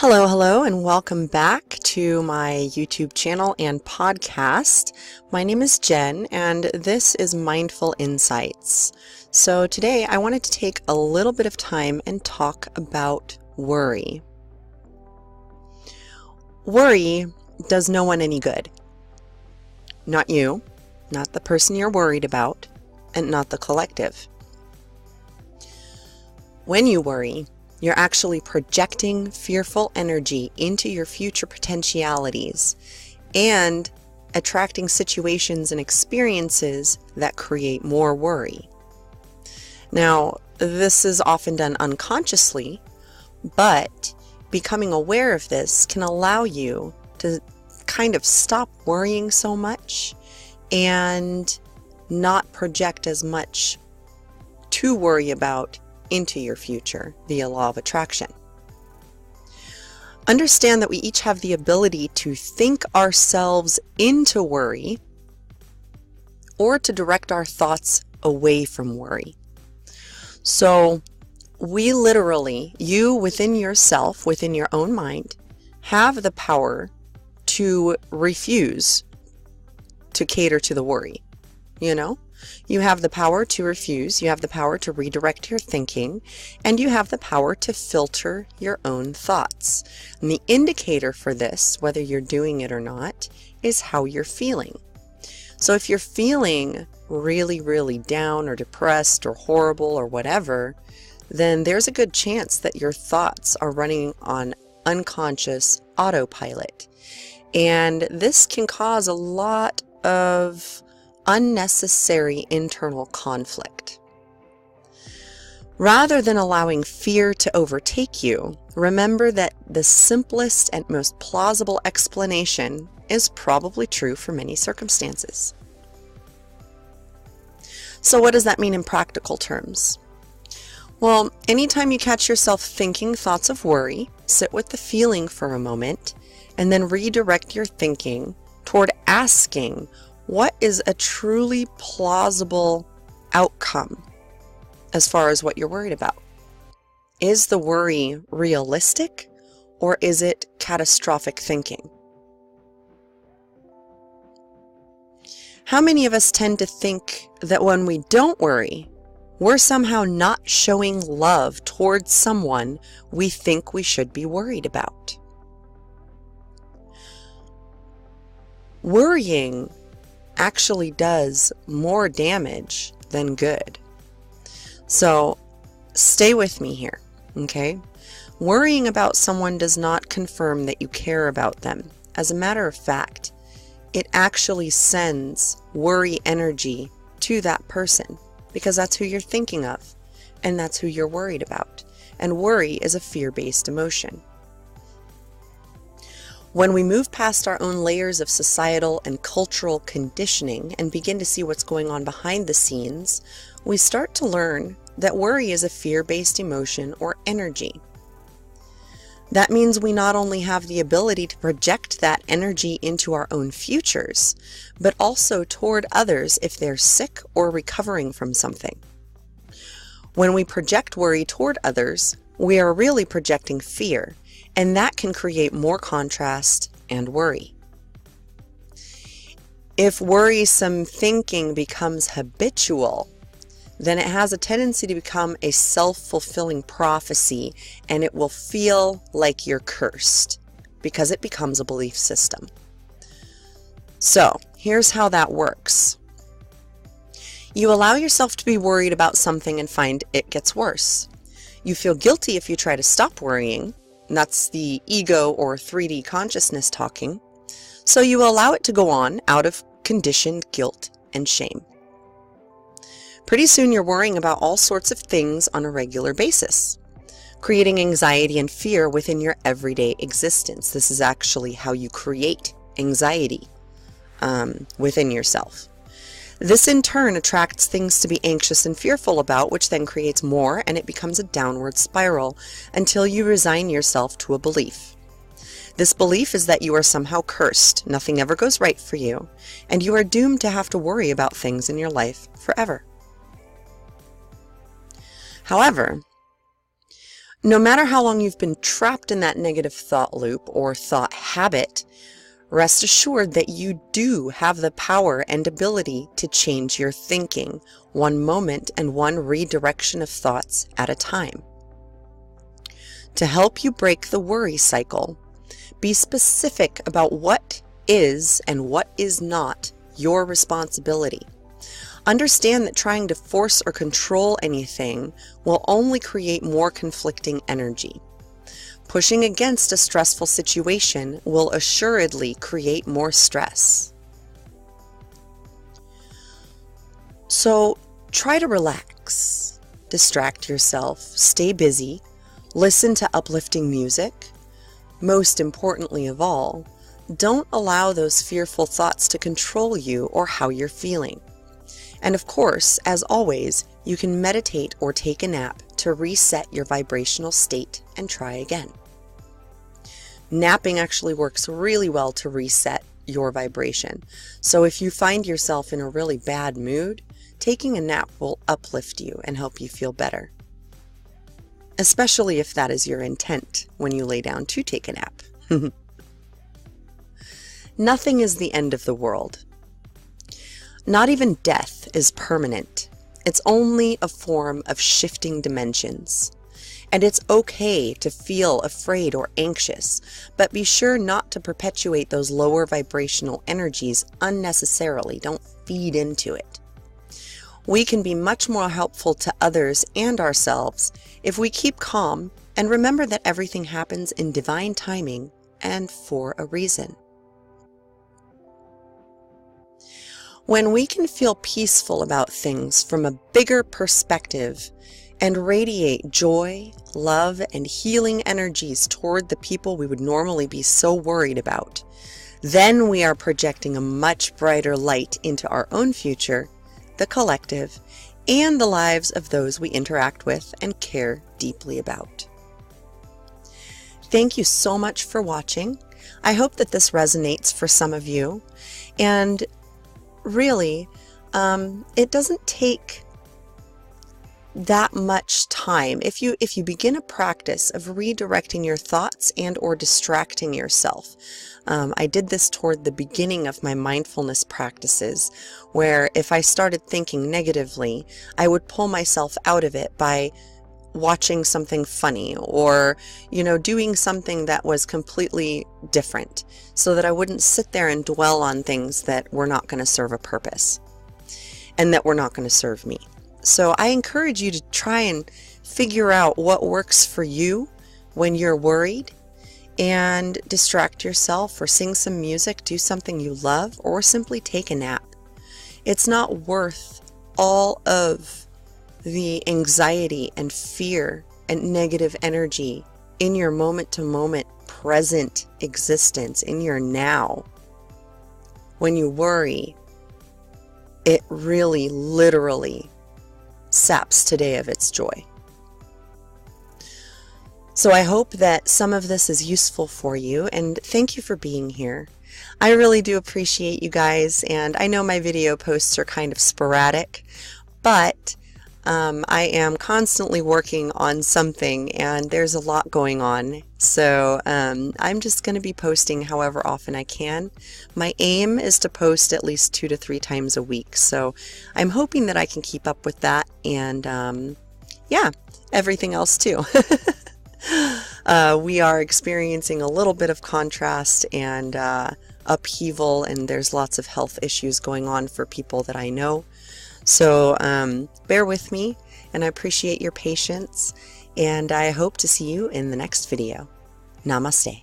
Hello, and welcome back to my YouTube channel and podcast. My name is Jen, and this is Mindful Insights. So today I wanted to take a little bit of time and talk about worry. Worry does no one any good. Not you, not the person you're worried about, and not the collective. When you worry, you're actually projecting fearful energy into your future potentialities and attracting situations and experiences that create more worry. Now, this is often done unconsciously, but becoming aware of this can allow you to kind of stop worrying so much and not project as much to worry about into your future via law of attraction. Understand that we each have the ability to think ourselves into worry or to direct our thoughts away from worry. So we literally, you within yourself, within your own mind, have the power to refuse to cater to the worry. You have the power to refuse, you have the power to redirect your thinking, and you have the power to filter your own thoughts. And the indicator for this, whether you're doing it or not, is how you're feeling. So if you're feeling really down or depressed or horrible or whatever, then there's a good chance that your thoughts are running on unconscious autopilot. And this can cause a lot of unnecessary internal conflict. Rather than allowing fear to overtake you, remember that the simplest and most plausible explanation is probably true for many circumstances. So what does that mean in practical terms? Well, anytime you catch yourself thinking thoughts of worry, sit with the feeling for a moment, and then redirect your thinking toward asking, what is a truly plausible outcome as far as what you're worried about? Is the worry realistic, or is it catastrophic thinking? How many of us tend to think that when we don't worry, we're somehow not showing love towards someone we think we should be worried about? Worrying actually does more damage than good. So stay with me here, okay? Worrying about someone does not confirm that you care about them. As a matter of fact, it actually sends worry energy to that person because that's who you're thinking of and that's who you're worried about. And worry is a fear-based emotion. When we move past our own layers of societal and cultural conditioning and begin to see what's going on behind the scenes, we start to learn that worry is a fear-based emotion or energy. That means we not only have the ability to project that energy into our own futures, but also toward others if they're sick or recovering from something. When we project worry toward others, we are really projecting fear, and that can create more contrast and worry. If worrisome thinking becomes habitual, then it has a tendency to become a self-fulfilling prophecy, and it will feel like you're cursed because it becomes a belief system. So, here's how that works. You allow yourself to be worried about something and find it gets worse. You feel guilty if you try to stop worrying. That's the ego or 3D consciousness talking. So you allow it to go on out of conditioned guilt and shame. Pretty soon you're worrying about all sorts of things on a regular basis, creating anxiety and fear within your everyday existence. This is actually how you create anxiety within yourself. This in turn attracts things to be anxious and fearful about, which then creates more, and it becomes a downward spiral until you resign yourself to a belief. This belief is that you are somehow cursed, nothing ever goes right for you, and you are doomed to have to worry about things in your life forever. However, No matter how long you've been trapped in that negative thought loop or thought habit, rest assured that you do have the power and ability to change your thinking, one moment and one redirection of thoughts at a time. To help you break the worry cycle, be specific about what is and what is not your responsibility. Understand that trying to force or control anything will only create more conflicting energy. Pushing against a stressful situation will assuredly create more stress. So try to relax, distract yourself, stay busy, listen to uplifting music. Most importantly of all, don't allow those fearful thoughts to control you or how you're feeling. And of course, as always, you can meditate or take a nap to reset your vibrational state and try again. Napping actually works really well to reset your vibration. So if you find yourself in a really bad mood, taking a nap will uplift you and help you feel better. Especially if that is your intent when you lay down to take a nap. Nothing is the end of the world. Not even death is permanent. It's only a form of shifting dimensions. And it's okay to feel afraid or anxious, but be sure not to perpetuate those lower vibrational energies unnecessarily. Don't feed into it. We can be much more helpful to others and ourselves if we keep calm and remember that everything happens in divine timing and for a reason. When we can feel peaceful about things from a bigger perspective and radiate joy, love, and healing energies toward the people we would normally be so worried about, then we are projecting a much brighter light into our own future, the collective, and the lives of those we interact with and care deeply about. Thank you so much for watching. I hope that this resonates for some of you. And really, it doesn't take that much time. If you begin a practice of redirecting your thoughts and or distracting yourself. I did this toward the beginning of my mindfulness practices, where if I started thinking negatively, I would pull myself out of it by watching something funny or, doing something that was completely different so that I wouldn't sit there and dwell on things that were not going to serve a purpose and that were not going to serve me. So I encourage you to try and figure out what works for you when you're worried and distract yourself or sing some music, do something you love, or simply take a nap. It's not worth all of the anxiety and fear and negative energy in your moment-to-moment present existence, in your now. When you worry, it really literally saps today of its joy. So I hope that some of this is useful for you, and thank you for being here. I really do appreciate you guys, and I know my video posts are kind of sporadic, but I am constantly working on something and there's a lot going on. So I'm just going to be posting however often I can. My aim is to post at least 2 to 3 times a week. So I'm hoping that I can keep up with that and yeah, everything else too. We are experiencing a little bit of contrast and upheaval, and there's lots of health issues going on for people that I know. So bear with me, and I appreciate your patience, and I hope to see you in the next video. Namaste.